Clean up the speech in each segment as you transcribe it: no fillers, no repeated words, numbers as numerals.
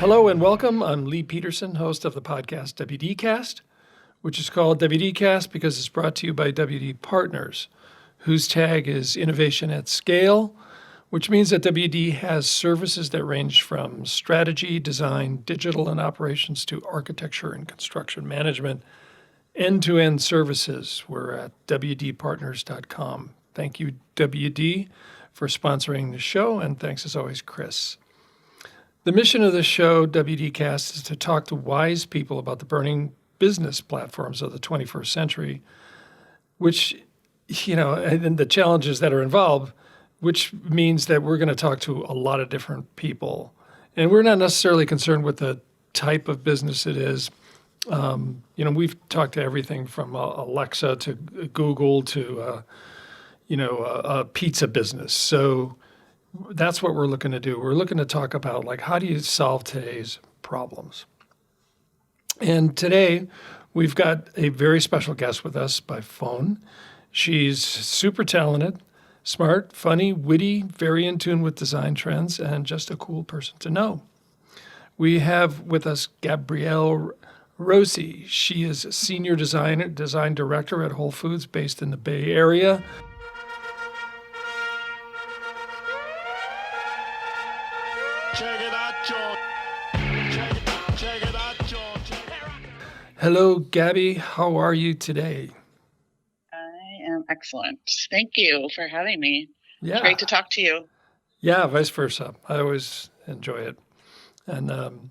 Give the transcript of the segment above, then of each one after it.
Hello and welcome. I'm Lee Peterson, host of the podcast WDcast, which is called WDcast because it's brought to you by WD Partners, whose tag is Innovation at Scale, which means that WD has services that range from strategy, design, digital and operations to architecture and construction management, end-to-end services. We're at WDpartners.com. Thank you, WD, for sponsoring the show, and thanks as always, Chris. The mission of this show, WDcast, is to talk to wise people about the burning business platforms of the 21st century, which, and the challenges that are involved, which means that we're going to talk to a lot of different people. And we're not necessarily concerned with the type of business it is. We've talked to everything from Alexa to Google to, a pizza business. So that's what we're looking to do. We're looking to talk about, how do you solve today's problems? And today, we've got a very special guest with us by phone. She's super talented, smart, funny, witty, very in tune with design trends, and just a cool person to know. We have with us Gabrielle Rosi. She is Senior Design Director at Whole Foods based in the Bay Area. Hello, Gabby. How are you today? I am excellent. Thank you for having me. Yeah. It's great to talk to you. Yeah, vice versa. I always enjoy it. And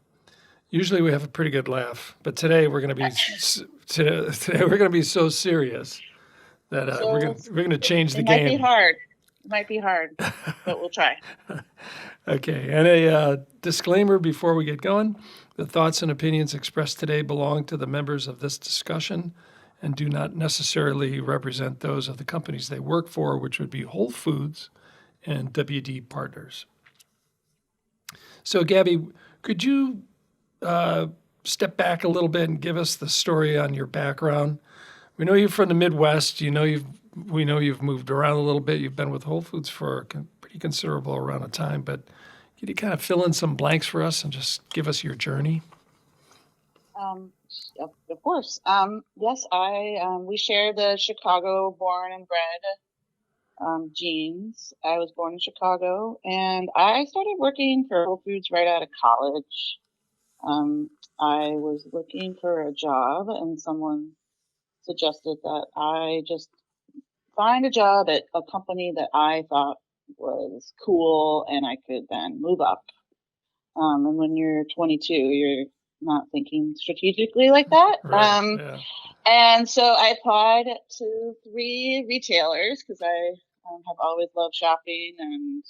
usually we have a pretty good laugh, but today we're going to be so serious that we're going to change the game. It might be hard, but we'll try. Okay. And a disclaimer before we get going. The thoughts and opinions expressed today belong to the members of this discussion and do not necessarily represent those of the companies they work for, which would be Whole Foods and WD Partners. So, Gabby, could you step back a little bit and give us the story on your background? We know you're from the Midwest. We know you've moved around a little bit. You've been with Whole Foods for a pretty considerable amount of time, but could you kind of fill in some blanks for us and just give us your journey? Of course. Yes, we share the Chicago born and bred genes. I was born in Chicago, and I started working for Whole Foods right out of college. I was looking for a job, and someone suggested that I just find a job at a company that I thought was cool and I could then move up. And when you're 22, you're not thinking strategically like that. Right, yeah. And so I applied to 3 retailers because I have always loved shopping, and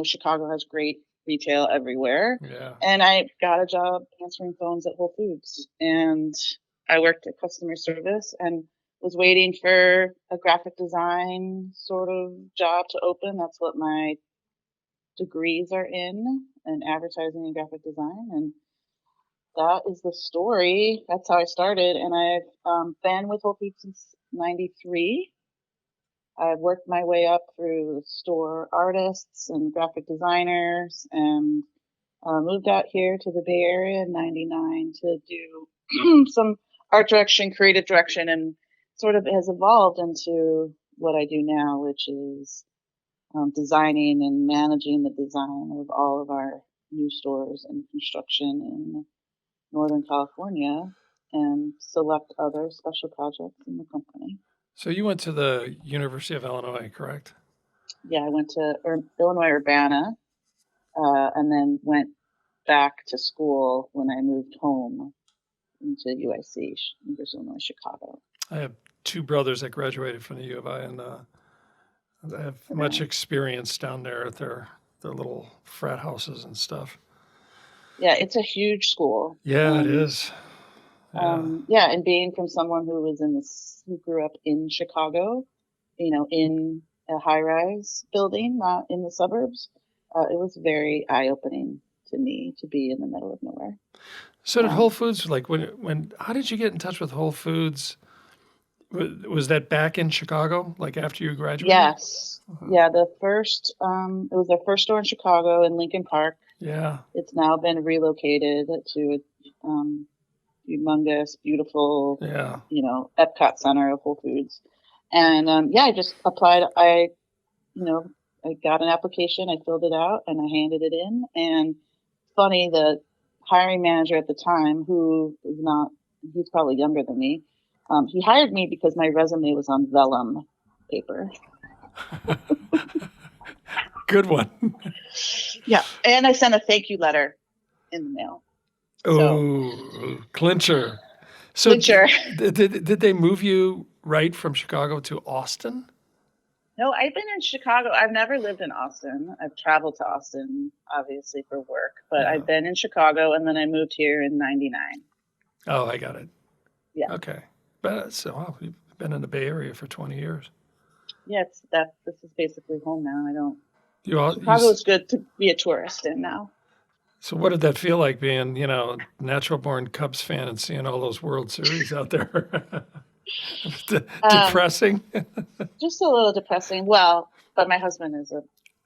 Chicago has great retail everywhere. Yeah. And I got a job answering phones at Whole Foods, and I worked at customer service and was waiting for a graphic design sort of job to open. That's what my degrees are in advertising and graphic design. And that is the story. That's how I started. And I've been with Whole Foods since 93. I've worked my way up through store artists and graphic designers, and moved out here to the Bay Area in 99 to do some art direction, creative direction, and sort of has evolved into what I do now, which is designing and managing the design of all of our new stores and construction in Northern California, and select other special projects in the company. So you went to the University of Illinois, correct? Yeah, I went to Illinois Urbana, and then went back to school when I moved home into UIC, University of Illinois Chicago. I have 2 brothers that graduated from the U of I, and I have much experience down there at their little frat houses and stuff. Yeah, it's a huge school. Yeah, it is. Yeah. And being from someone who grew up in Chicago, in a high-rise building, not in the suburbs, it was very eye-opening to me to be in the middle of nowhere. So did Whole Foods, how did you get in touch with Whole Foods? Was that back in Chicago, after you graduated? Yes. Yeah, it was their first store in Chicago in Lincoln Park. Yeah. It's now been relocated to a humongous, beautiful, Yeah. Epcot Center of Whole Foods. And yeah, I just applied. I got an application, I filled it out, and I handed it in. And funny, the hiring manager at the time, who is not, he's probably younger than me, he hired me because my resume was on vellum paper. Good one. Yeah. And I sent a thank you letter in the mail. So, Oh, clincher. So clincher. did they move you right from Chicago to Austin? No, I've been in Chicago. I've never lived in Austin. I've traveled to Austin, obviously, for work, but Yeah. I've been in Chicago, and then I moved here in 99. Oh, I got it. Yeah. Okay. But so wow, you've been in the Bay Area for 20 years. Yeah, this is basically home now. You Chicago is good to be a tourist in now. so what did that feel like being, natural born Cubs fan and seeing all those World Series out there? Um, Depressing. just a little depressing. Well, but my husband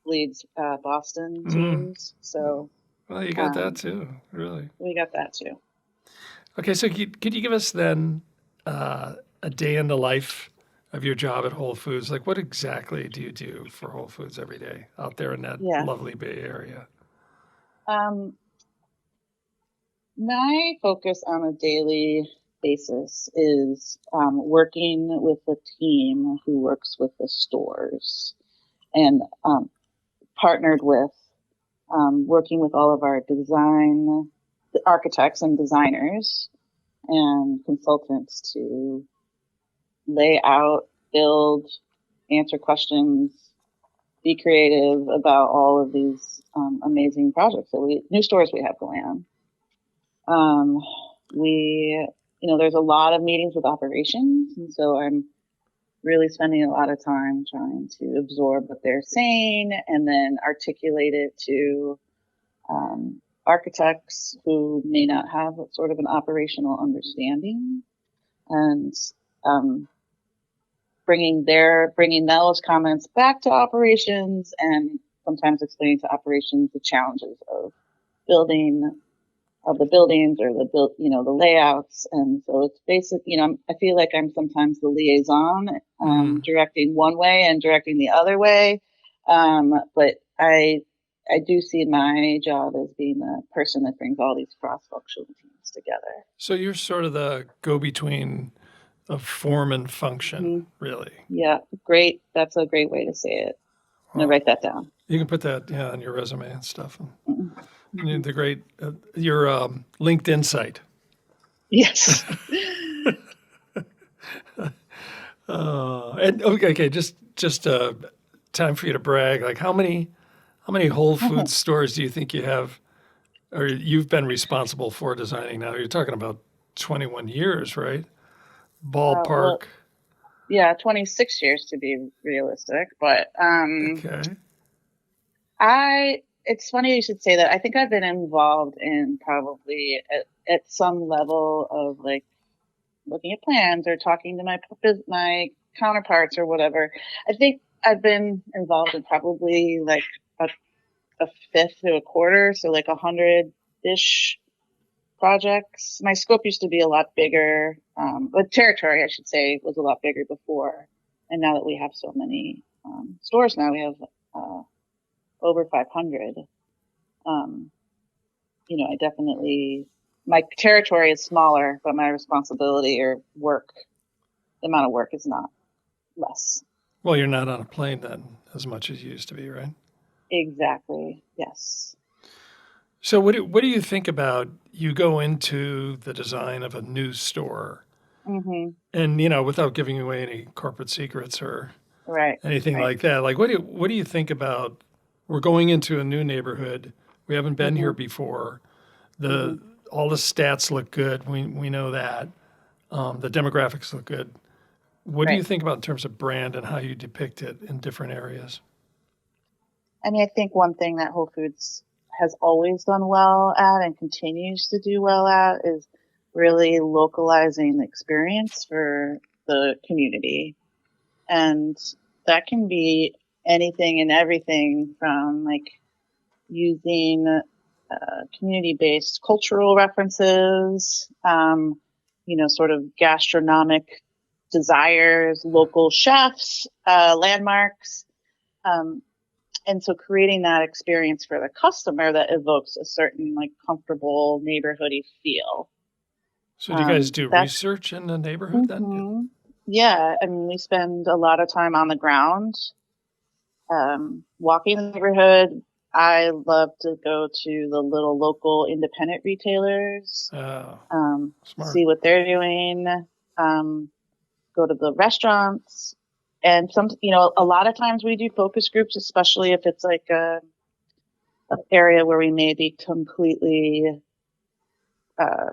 leads Boston Mm. teams, so Well, you got that too, really. we got that too. Okay, so could you give us then a day in the life of your job at Whole Foods? Like, what exactly do you do for Whole Foods every day out there in that Yeah. lovely Bay Area? My focus on a daily basis is working with a team who works with the stores and partnered with working with all of our architects and designers and consultants to lay out, build, answer questions, be creative about all of these amazing projects new stores we have going on. There's a lot of meetings with operations, and so I'm really spending a lot of time trying to absorb what they're saying and then articulate it to architects who may not have sort of an operational understanding, and bringing those comments back to operations, and sometimes explaining to operations the challenges of the buildings or the layouts. And so it's I feel like I'm sometimes the liaison, directing one way and directing the other way. But I do see my job as being the person that brings all these cross-functional teams together. So you're sort of the go-between of form and function, really. Yeah, great. That's a great way to say it. I'm gonna write that down. You can put that on your resume and stuff. Mm-hmm. The great your LinkedIn site. Yes. And okay, just time for you to brag. Like how many Whole Foods stores do you think you have, or you've been responsible for designing now? You're talking about 21 years, right? Ballpark. Yeah, 26 years to be realistic, but okay. It's funny you should say that. I think I've been involved in probably at some level of like looking at plans or talking to my counterparts or whatever. I think I've been involved in probably like a fifth to a quarter, so like 100-ish projects. My scope used to be a lot bigger, but territory, I should say, was a lot bigger before. And now that we have so many stores, now we have over 500. I definitely, my territory is smaller, but my responsibility or the amount of work is not less. Well, you're not on a plane then as much as you used to be, right? Exactly. Yes. So what do you think about, you go into the design of a new store and, without giving away any corporate secrets or anything like that, like what do you think about, we're going into a new neighborhood. We haven't been here before. All the stats look good. We know that. The demographics look good. What do you think about in terms of brand and how you depict it in different areas? I mean, I think one thing that Whole Foods has always done well at and continues to do well at is really localizing the experience for the community. And that can be anything and everything from like using community-based cultural references, sort of gastronomic desires, local chefs, landmarks. And so creating that experience for the customer that evokes a certain like comfortable neighborhoody feel. So do you guys do That's research in the neighborhood then? mhm. Yeah, I mean, we spend a lot of time on the ground, walking the neighborhood. I love to go to the little local independent retailers, Oh, smart. see what they're doing, go to the restaurants. And a lot of times we do focus groups, especially if it's like an area where we may be completely, uh,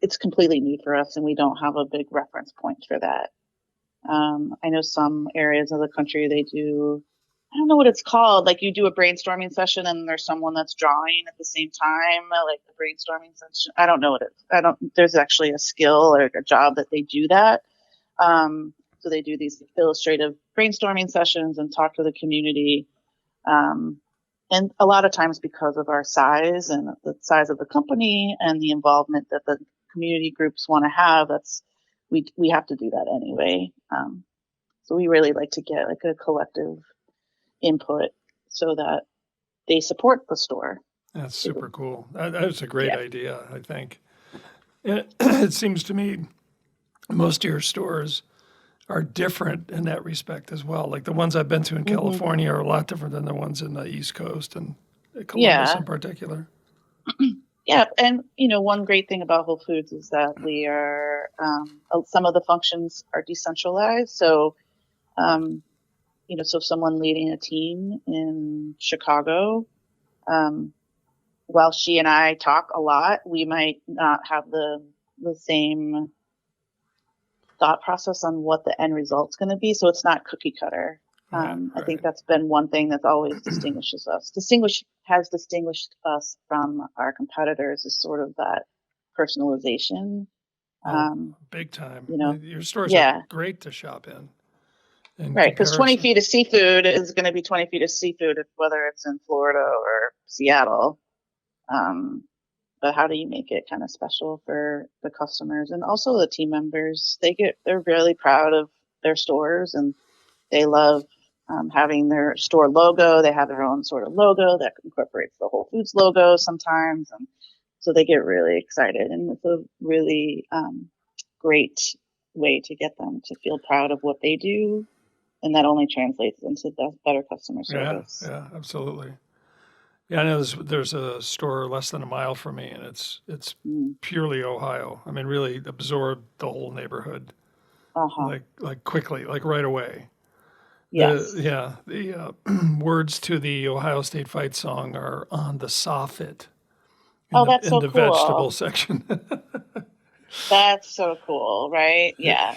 it's completely new for us and we don't have a big reference point for that. I know some areas of the country, they do, I don't know what it's called. Like you do a brainstorming session and there's someone that's drawing at the same time, like the brainstorming session. I don't know what there's actually a skill or a job that they do that. So they do these illustrative brainstorming sessions and talk to the community. And a lot of times because of our size and the size of the company and the involvement that the community groups want to have, we have to do that anyway. So we really like to get like a collective input so that they support the store. That's super cool. That's a great Yeah. idea, I think. And it seems to me most of your stores are different in that respect as well. Like the ones I've been to in California are a lot different than the ones in the East Coast and Columbus in particular. Yeah, and one great thing about Whole Foods is that we are some of the functions are decentralized. So, so someone leading a team in Chicago, while she and I talk a lot, we might not have the same thought process on what the end result's going to be. So it's not cookie cutter. Right. I think that's been one thing that's always distinguished us from our competitors is sort of that personalization. Big time. Your stores Yeah, are great to shop in right. Because 20 comparison. feet of seafood is going to be 20 feet of seafood, whether it's in Florida or Seattle. But how do you make it kind of special for the customers and also the team members? They're really proud of their stores and they love having their store logo. They have their own sort of logo that incorporates the Whole Foods logo sometimes. And so they get really excited. And it's a really great way to get them to feel proud of what they do. And that only translates into better customer service. Yeah, absolutely. Yeah, I know there's a store less than a mile from me, and it's purely Ohio. I mean, really absorbed the whole neighborhood, like quickly, like right away. Yes. The words to the Ohio State fight song are on the soffit That's so in the cool. vegetable section. That's so cool, right? Yeah.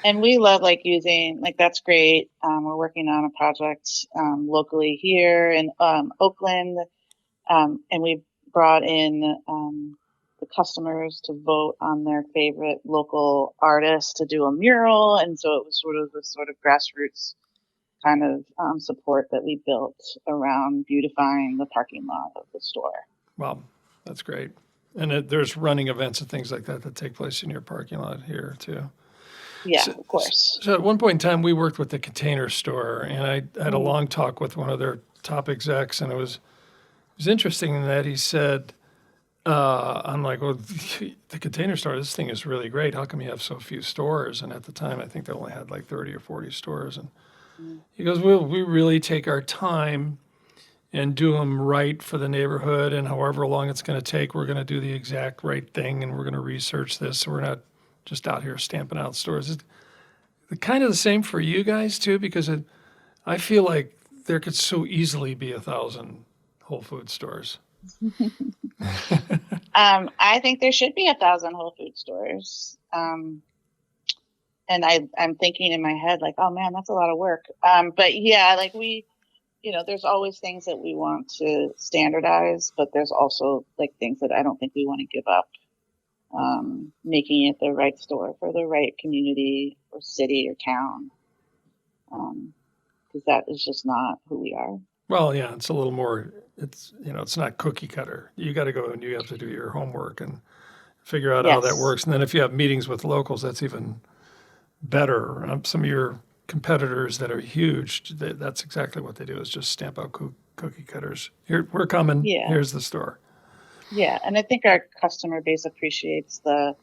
And we love using that's great. We're working on a project locally here in Oakland, and we brought in the customers to vote on their favorite local artist to do a mural, and so it was sort of this sort of grassroots kind of support that we built around beautifying the parking lot of the store. Wow, that's great. And there's running events and things like that take place in your parking lot here too. Yeah, of course. So at one point in time, we worked with the Container Store, and I had a long talk with one of their top execs, and it was interesting in that he said, I'm like, well, the Container Store, this thing is really great. How come you have so few stores? And at the time, I think they only had like 30 or 40 stores. And he goes, well, we really take our time and do them right for the neighborhood, and however long it's going to take, we're going to do the exact right thing, and we're going to research this. So we're not just out here stamping out stores. Is it kind of the same for you guys too? Because I feel like there could so easily be 1,000 Whole Food stores. I think there should be 1,000 Whole Food stores. And I'm thinking in my head, oh man, that's a lot of work. But yeah, there's always things that we want to standardize, but there's also things that I don't think we want to give up. Making it the right store for the right community or city or town. Because that is just not who we are. Well, yeah, it's a little more. It's it's not cookie cutter. You got to go and you have to do your homework and figure out how that Yes. works. And then if you have meetings with locals, that's even better. Some of your competitors that are huge, that's exactly what they do is just stamp out cookie cutters. Here, we're coming. Yeah. Here's the store. Yeah. And I think our customer base appreciates the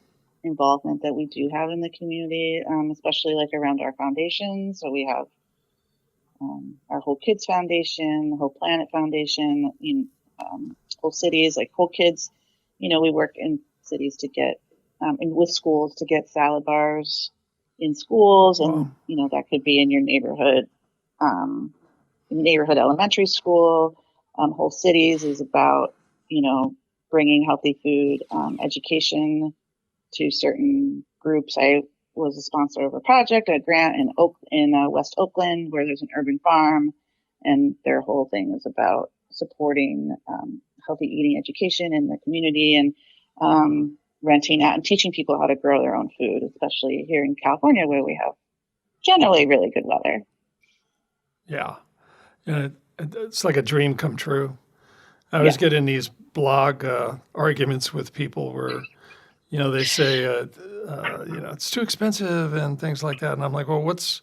involvement that we do have in the community, especially like around our foundation. So we have our Whole Kids Foundation, Whole Planet Foundation, Whole Cities, like Whole Kids. We work in cities to get, and with schools to get salad bars in schools, and Wow. that could be in your um, neighborhood elementary school. Whole Cities is about bringing healthy food education to certain groups. I was a sponsor of a project, a grant in West Oakland, where there's an urban farm, and their whole thing is about supporting healthy eating education in the community and renting out and teaching people how to grow their own food, especially here in California, where we have generally really good weather. Yeah. And it's like a dream come true. I always Yeah. get in these blog arguments with people where, they say, it's too expensive and things like that. And I'm like, well, what's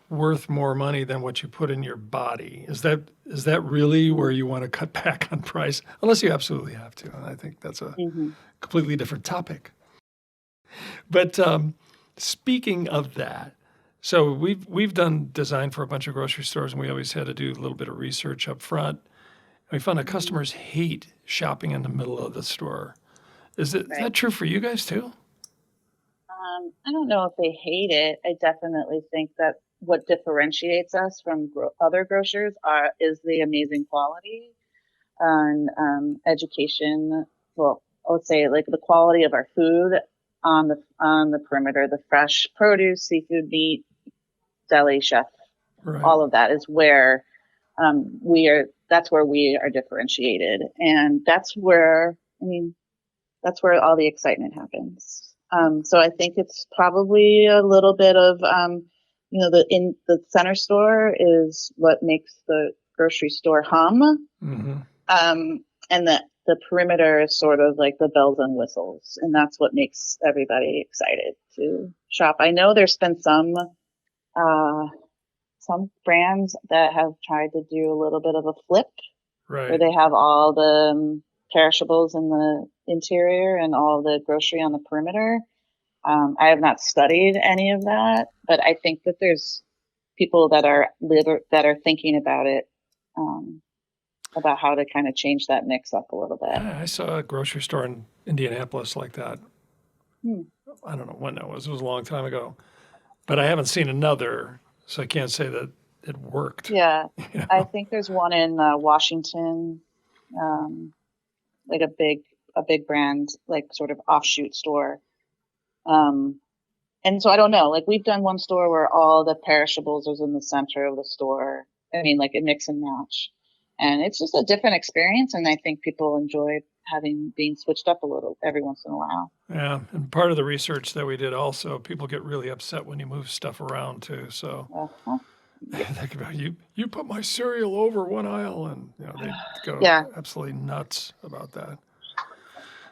worth more money than what you put in your body? Is that really where you want to cut back on price? Unless you absolutely have to. And I think that's a Mm-hmm. completely different topic. But speaking of that, so we've done design for a bunch of grocery stores, and we always had to do a little bit of research up front. And we found that Mm-hmm. customers hate shopping in the middle of the store. Is Right. that true for you guys too? I don't know if they hate it. I definitely think that what differentiates us from other grocers is the amazing quality and education. Well, let's say like the quality of our food on the perimeter, the fresh produce, seafood, meat, deli, chef, Right. all of that is where we are. That's where we are differentiated, and that's where all the excitement happens. So I think it's probably a little bit of, the center store is what makes the grocery store hum. Mm-hmm. And the perimeter is sort of like the bells and whistles. And that's what makes everybody excited to shop. I know there's been some brands that have tried to do a little bit of a flip where Right. they have all the perishables in the interior and all the grocery on the perimeter. I have not studied any of that, but I think that there's people that are thinking about it, um, about how to kind of change that mix up a little bit. I saw a grocery store in Indianapolis like that. Hmm. I don't know when that was. It was a long time ago. But I haven't seen another, so I can't say that it worked. Yeah, You I know? think there's one in Washington, um, like a big brand, like sort of offshoot store. Um, And so I don't know, like we've done one store where all the perishables was in the center of the store. I mean, like a mix and match. And it's just a different experience. And I think people enjoy being switched up a little every once in a while. Yeah, and part of the research that we did also, people get really upset when you move stuff around too. So Uh-huh. they Yeah. think about you put my cereal over one aisle, and they go Yeah. absolutely nuts about that.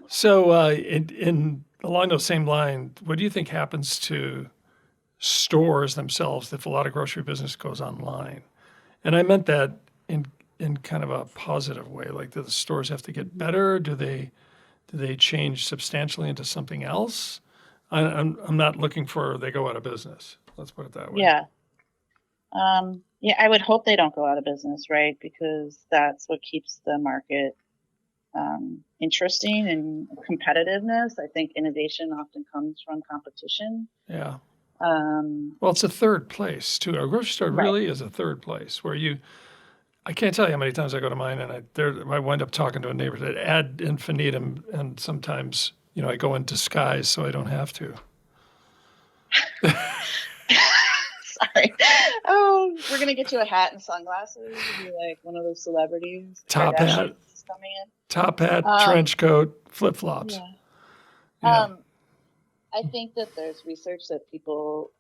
So in along those same lines, what do you think happens to stores themselves if a lot of grocery business goes online? And I meant that in kind of a positive way. Like, do the stores have to get Mhm. better? Do they change substantially into something else? I'm not looking for they go out of business. Let's put it that way. Yeah. Yeah, I would hope they don't go out of business, right? Because that's what keeps the market interesting and competitiveness. I think innovation often comes from competition. Yeah. Um, Well, it's a third place too. A grocery store right. really is a third place where I can't tell you how many times I go to mine and I wind up talking to a neighbor that ad infinitum, and sometimes I go in disguise so I don't have to. Sorry. Oh, we're gonna get you a hat and sunglasses. You'll be like one of those celebrities, the Top hat, Kardashians coming in. Um, trench coat, flip flops. yeah. Yeah. I think that there's research that people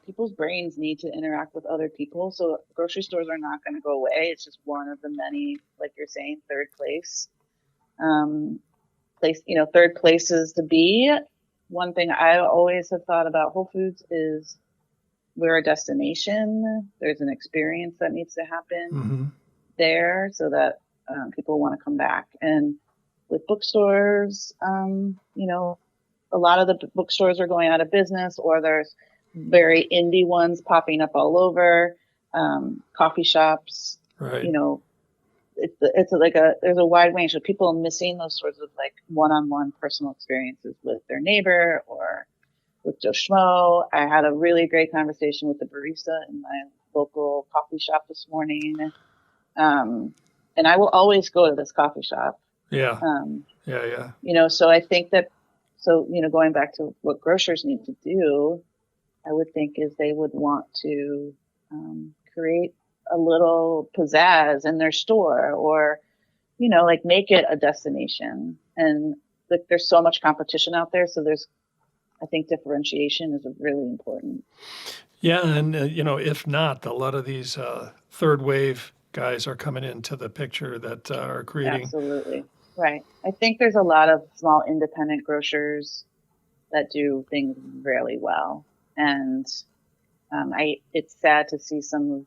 people's brains need to interact with other people. So grocery stores are not going to go away. It's just one of the many, like you're saying, um, third places to be. One thing I always have thought about Whole Foods is we're a destination. There's an experience that needs to happen there so that people want to come back. And with bookstores, a lot of the bookstores are going out of business, or there's very indie ones popping up all over. Coffee shops, Right. There's a wide range of people missing those sorts of like one-on-one personal experiences with their neighbor or with Joe Schmo. I had a really great conversation with the barista in my local coffee shop this morning. And I will always go to this coffee shop. Yeah. So I think that, going back to what grocers need to do, I would think is they would want to create a little pizzazz in their store, or, make it a destination. And there's so much competition out there. So I think differentiation is really important. Yeah. And, if not, a lot of these third wave guys are coming into the picture that are creating. Absolutely. Right. I think there's a lot of small independent grocers that do things really well. And it's sad to see some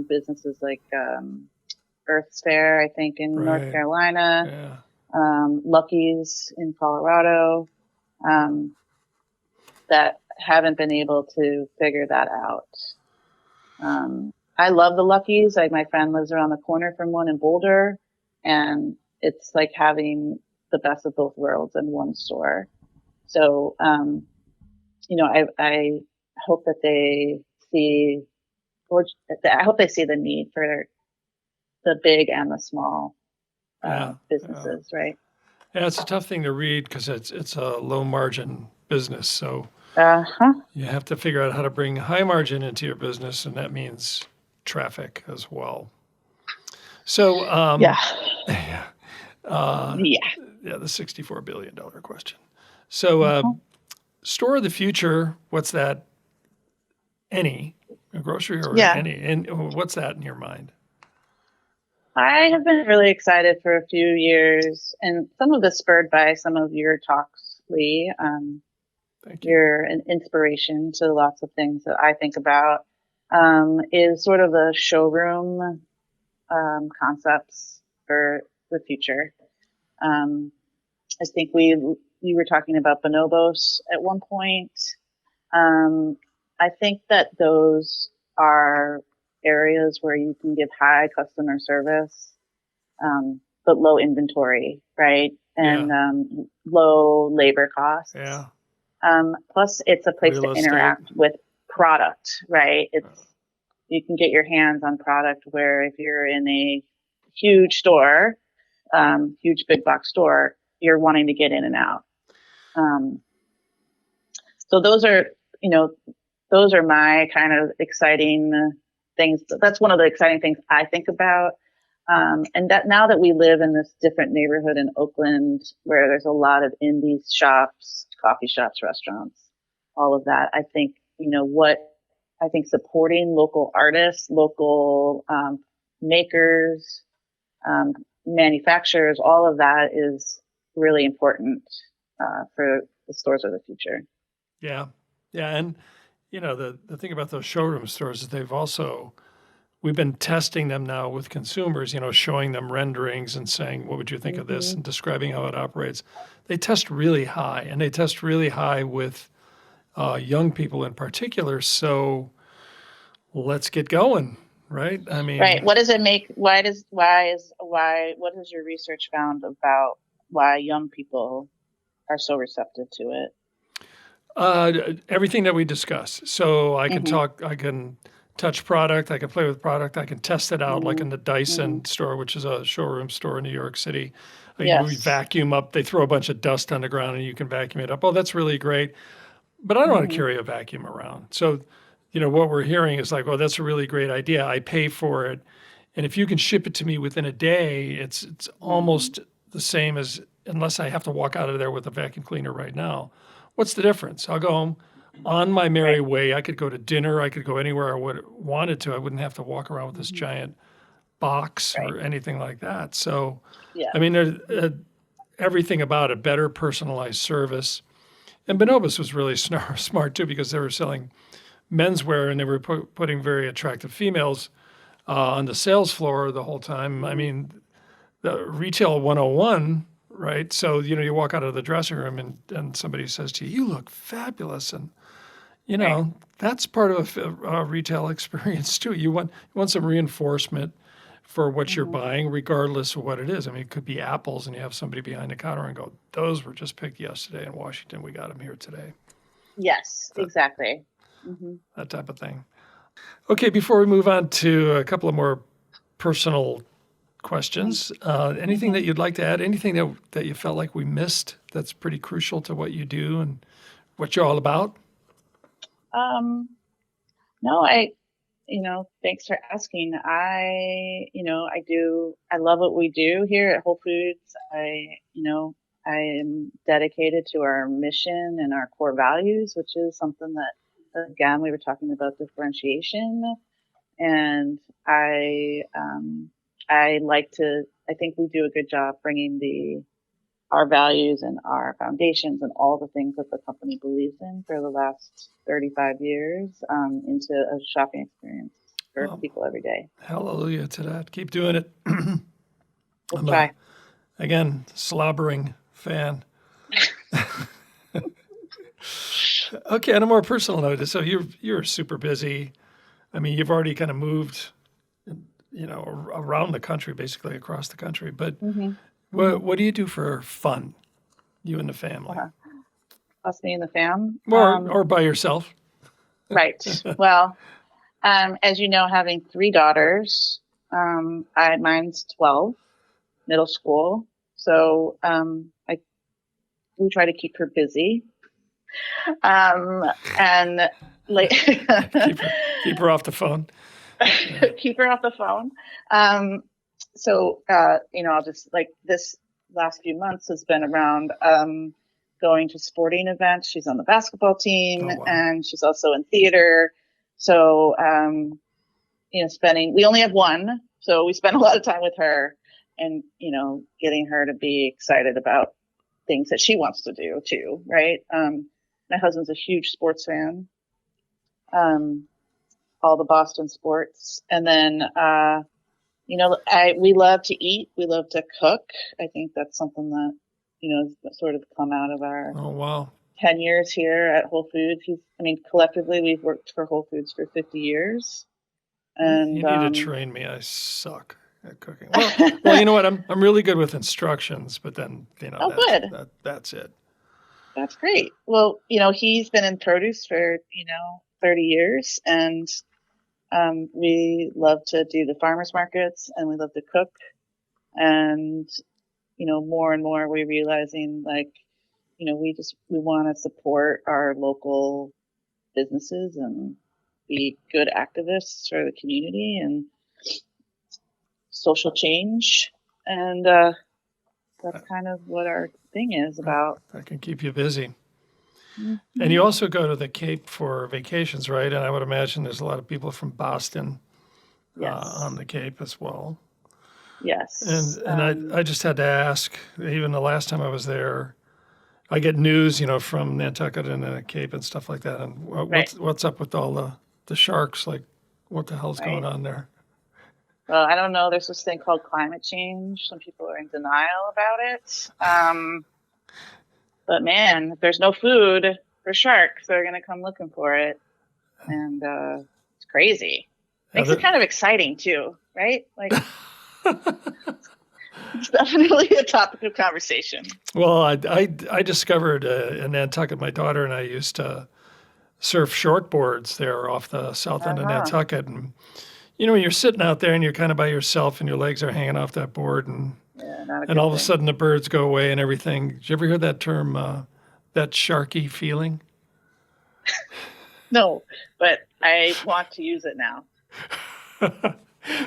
businesses like Earth's Fair, I think, in North Carolina, Lucky's in Colorado, that haven't been able to figure that out. I love the Lucky's. My friend lives around the corner from one in Boulder, and it's like having the best of both worlds in one store. So, I hope that they see, I hope they see the need for the big and the small businesses, right? Yeah, it's a tough thing to read because it's a low margin business. So you have to figure out how to bring high margin into your business, and that means traffic as well. So the $64 billion question. So store of the future, what's that? A grocery or any? And what's that in your mind? I have been really excited for a few years, and some of this spurred by some of your talks, Lee. Thank you. You're an inspiration to lots of things that I think about. Is sort of the showroom concepts for the future. I think you were talking about bonobos at one point. I think that those are areas where you can give high customer service, but low inventory, right? And low labor costs. Yeah. Plus, it's a place to interact with product, right? You can get your hands on product where if you're in a huge store, huge big box store, you're wanting to get in and out. So those are my kind of exciting things. That's one of the exciting things I think about. And that now that we live in this different neighborhood in Oakland, where there's a lot of indie shops, coffee shops, restaurants, all of that, I think, supporting local artists, local makers, manufacturers, all of that is really important for the stores of the future. Yeah. Yeah. And, the thing about those showroom stores is we've been testing them now with consumers, showing them renderings and saying, what would you think of this, and describing how it operates. They test really high, and they test really high with young people in particular. So let's get going, right? I mean, right. What does it make? What has your research found about why young people are so receptive to it? Everything that we discuss. So I can talk, I can touch product, I can play with product, I can test it out, like in the Dyson store, which is a showroom store in New York City. We vacuum up, they throw a bunch of dust on the ground and you can vacuum it up. Oh, that's really great. But I don't want to carry a vacuum around. So, what we're hearing is like, oh, that's a really great idea. I pay for it. And if you can ship it to me within a day, it's almost the same as, unless I have to walk out of there with a vacuum cleaner right now. What's the difference? I'll go home, on my merry Right. way. I could go to dinner. I could go anywhere I would wanted to. I wouldn't have to walk around with this Hmm. giant box Right. or anything like that. So, Yeah. I mean, everything about it, better personalized service. And Hmm. Bonobos was really smart too because they were selling menswear and they were putting very attractive females on the sales floor the whole time. I Hmm. mean, the retail 101, right? So, you walk out of the dressing room and somebody says to you, you look fabulous. And, Right. that's part of a retail experience too. You want some reinforcement for what you're Hmm. buying, regardless of what it is. I mean, it could be apples and you have somebody behind the counter and go, those were just picked yesterday in Washington. We got them here today. Yes, That, exactly. Hmm. that type of thing. Okay, before we move on to a couple of more personal questions, anything Hmm. that you'd like to add? Anything that you felt like we missed that's pretty crucial to what you do and what you're all about? Um, no, thanks for asking. I love what we do here at Whole Foods. I am dedicated to our mission and our core values, which is something that, again, we were talking about differentiation. And I think we do a good job bringing our values and our foundations and all the things that the company believes in for the last 35 years into a shopping experience for Um, people every day. Hallelujah to that. Keep doing it. We'll I'm try. again, slobbering fan. Okay, on a more personal note, so you're super busy. I mean, you've already kind of moved, around the country, basically across the country. But Hmm. Hmm. what do you do for fun, you and the family, Uh, Us, me, and the fam. or by yourself? Right. Well, as you know, having three daughters, mine's 12, middle school. So we try to keep her busy. And like keep her off the phone. keep her off the phone. Um, I'll just like this last few months has been around going to sporting events. She's on the basketball team Oh wow. and she's also in theater. So, we only have one. So we spend a lot of time with her and, getting her to be excited about things that she wants to do too. Right. My husband's a huge sports fan. Um, all the Boston sports. And then, we love to eat. We love to cook. I think that's something that, has sort of come out of our Oh wow. 10 years here at Whole Foods. Collectively, we've worked for Whole Foods for 50 years. You And, need to train me. I suck at cooking. Well, you know what? I'm really good with instructions, but then oh, good. that's it. That's great. Well, he's been in produce for, 30 years and we love to do the farmers markets and we love to cook. And, more and more we're realizing like, we want to support our local businesses and be good activists for the community and social change. And that's kind of what our thing is about. That can keep you busy. And Hmm. you also go to the Cape for vacations, right? And I would imagine there's a lot of people from Boston on Yes. the Cape as well. And Yes. I just had to ask, even the last time I was there, I get news, from Nantucket and the Cape and stuff like that. And Right. what's up with all the sharks? Like, what the hell's going Right. on there? Well, I don't know. There's this thing called climate change. Some people are in denial about it. But man, if there's no food for sharks, they're going to come looking for it. And it's crazy. Yeah, Makes it kind of exciting too, right? Like it's definitely a topic of conversation. well, I discovered in Nantucket, my daughter and I used to surf shortboards there off the south end of Uh-huh. Nantucket. And, when you're sitting out there and you're kind of by yourself and your legs are hanging off that board Yeah, not a and good all of a thing. sudden the birds go away and everything. Did you ever hear that term, that sharky feeling? No, but I want to use it now.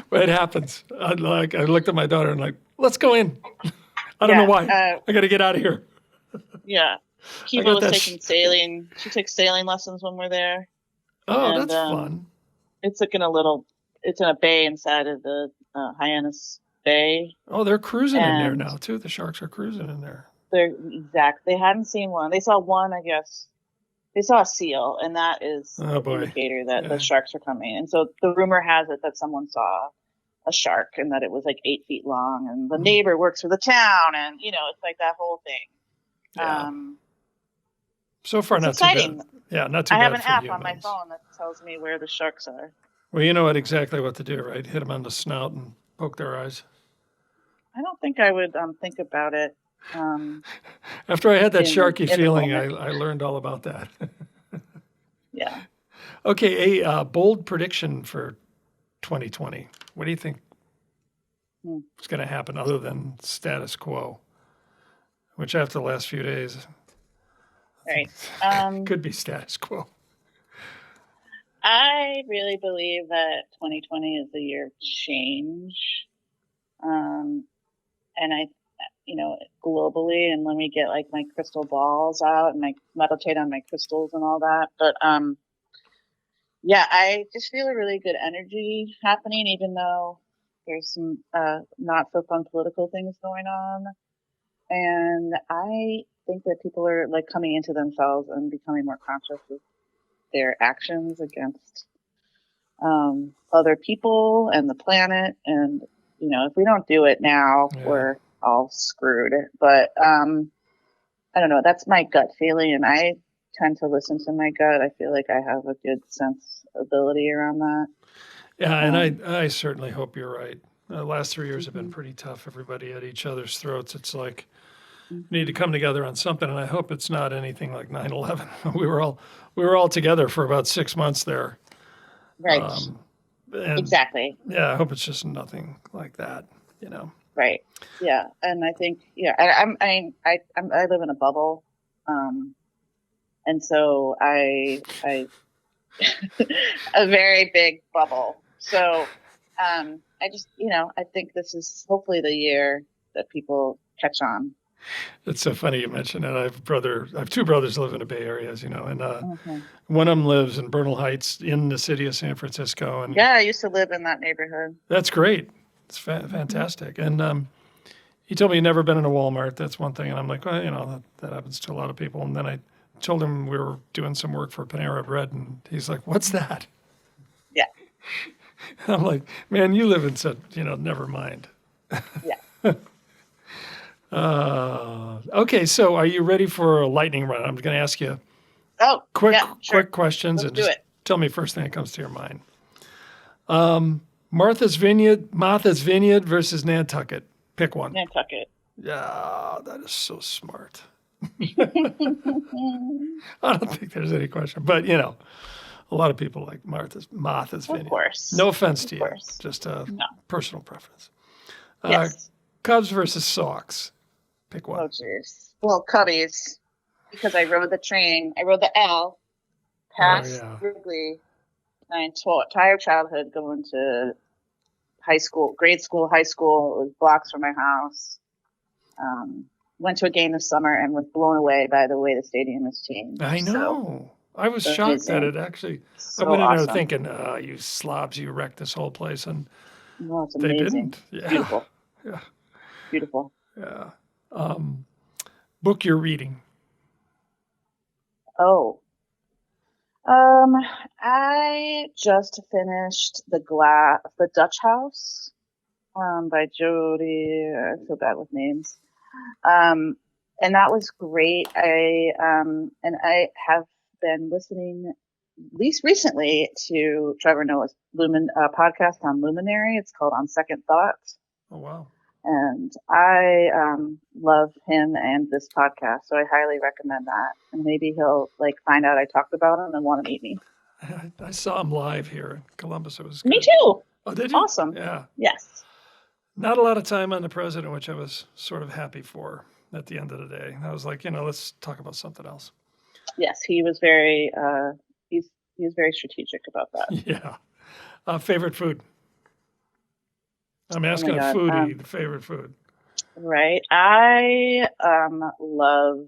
Well, it happens. I looked at my daughter and like, let's go in. I don't know Yeah. why. I got to get out of here. Yeah. I Kiva got was that. taking sailing. She took sailing lessons when we're there, Oh, and that's fun. it's like in a little. It's in a bay inside of the Hyannis Bay, Oh, they're cruising in there and now too. The sharks are cruising in there. They hadn't seen one. They saw one, I guess. They saw a seal, and that is Oh an boy. indicator that the Yeah. sharks are coming. And so the rumor has it that someone saw a shark and that it was like 8 feet long, and the neighbor works for the town, and it's like that whole thing. Yeah. So far, It's not too exciting. bad. Yeah, not too I have bad an for app on my humans. phone that tells me where the sharks are. Well, you know exactly what to do, right? Hit them on the snout and poke their eyes. I don't think I would think about it. After I had that sharky in the feeling, I moment. learned all about that. Yeah. Okay, a bold prediction for 2020. What do you think is going to happen other than status quo? Which after the last few days, Right. could be status quo. I really believe that 2020 is the year of change. And globally, and let me get like my crystal balls out and meditate on my crystals and all that. But yeah, I just feel a really good energy happening, even though there's some not so fun political things going on. And I think that people are like coming into themselves and becoming more conscious of their actions against other people and the planet. And, if we don't do it now, we're all screwed. But I don't know. That's my gut feeling. And I tend to listen to my gut. I feel like I have a good sensibility around that. Yeah, and I certainly hope you're right. The last 3 years have been pretty tough. Everybody at each other's throats. It's like we need to come together on something, and I hope it's not anything like 9/11. We were all together for about 6 months there. Right. Exactly. Yeah, I hope it's just nothing like that. Right. Yeah, and I think I live in a bubble, and so I a very big bubble. So I just I think this is hopefully the year that people catch on. It's so funny you mentioned it. I have two brothers who live in the Bay Area, as you know, and one of them lives in Bernal Heights in the city of San Francisco. And yeah, I used to live in that neighborhood. That's great. It's fantastic. And he told me he'd never been in a Walmart. That's one thing. And I'm like, well, that happens to a lot of people. And then I told him we were doing some work for Panera Bread, and he's like, what's that? Yeah. I'm like, man, you live in such, never mind. Yeah. Okay, so are you ready for a lightning round? I'm going to ask you quick questions. Let's and do just it. Tell me first thing that comes to your mind. Martha's Vineyard versus Nantucket. Pick one. Nantucket. Yeah, that is so smart. I don't think there's any question, but a lot of people like Martha's Vineyard. Of course. No offense to you, just a personal preference. Yes. Cubs versus Sox. Pick one. Oh, jeez. Well, Cubbies, because I rode the train. I rode the L past Wrigley my entire childhood going to high school, grade school, high school. It was blocks from my house. Went to a game this summer and was blown away by the way the stadium has changed. I know. I was shocked that it actually. So I went in there awesome. thinking, you slobs, you wrecked this whole place, and no, it's they amazing. didn't. Yeah. Beautiful. Yeah. Beautiful. Yeah. Book you're reading. Oh. I just finished The Dutch House, by Jody. I feel bad with names. And that was great. I have been listening, at least recently, to Trevor Noah's podcast on Luminary. It's called On Second Thoughts. Oh, wow. And I love him and this podcast, so I highly recommend that. And maybe he'll find out I talked about him and want to meet me. I saw him live here in Columbus. It was good. Me too. Oh, did you? Awesome. Yeah. Yes. Not a lot of time on the president, which I was sort of happy for at the end of the day. I was like, let's talk about something else. Yes, he was very he was very strategic about that. Yeah. Favorite food? I'm asking a foodie, the favorite food. Right. I love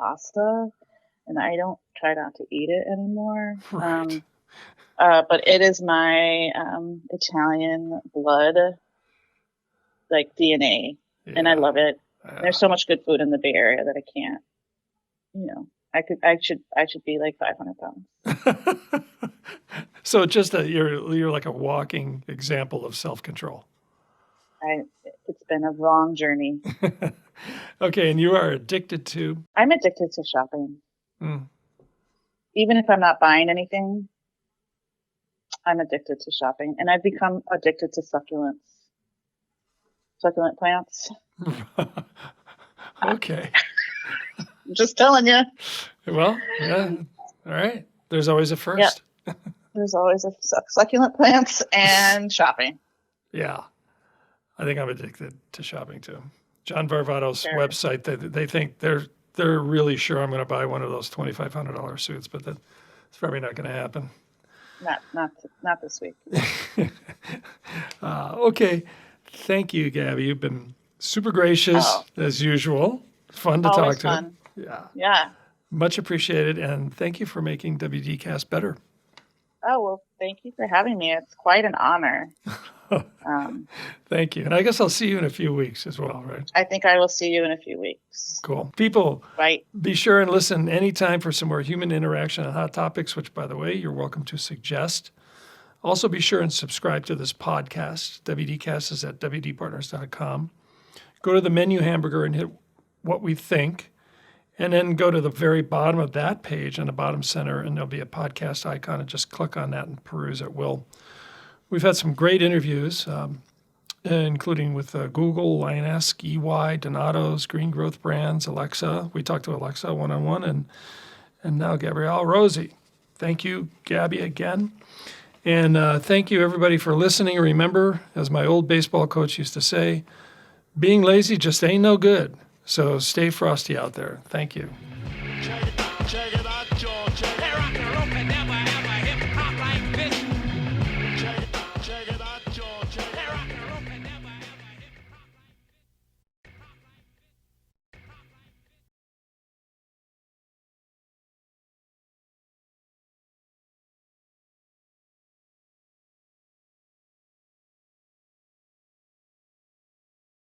pasta, and I don't try not to eat it anymore. Right. But it is my Italian blood, like DNA, and I Yeah. love it. Yeah. There's so much good food in the Bay Area that I can't, I should be like 500 pounds. So just that you're like a walking example of self-control. It's been a long journey. Okay, and you are addicted to. I'm addicted to shopping. Mm. Even if I'm not buying anything, I'm addicted to shopping, and I've become addicted to succulent plants. Okay. I'm just telling you. Well, yeah. All right. There's always a first. Yep. There's always a succulent plants and shopping. Yeah. I think I'm addicted to shopping too. John Varvatos' website, they think they're really sure I'm going to buy one of those $2,500 suits, but that's probably not going to happen. Not this week. Okay. Thank you, Gabby. You've been super gracious as usual. Fun to Always talk fun. to. Yeah. Yeah. Much appreciated. And thank you for making WDcast better. Oh, well, thank you for having me. It's quite an honor. Thank you. And I guess I'll see you in a few weeks as well, right? I think I will see you in a few weeks. Cool. People, right. Be sure and listen anytime for some more human interaction on hot topics, which, by the way, you're welcome to suggest. Also, be sure and subscribe to this podcast. WDcast is at wdpartners.com. Go to the menu hamburger and hit what we think. And then go to the very bottom of that page on the bottom center, and there'll be a podcast icon, and just click on that and peruse at will. We've had some great interviews, including with Google, Lioness, EY, Donato's, Green Growth Brands, Alexa. We talked to Alexa one-on-one, and now Gabrielle Rosi. Thank you, Gabby, again. And thank you, everybody, for listening. Remember, as my old baseball coach used to say, being lazy just ain't no good. So stay frosty out there. Thank you. Check it out.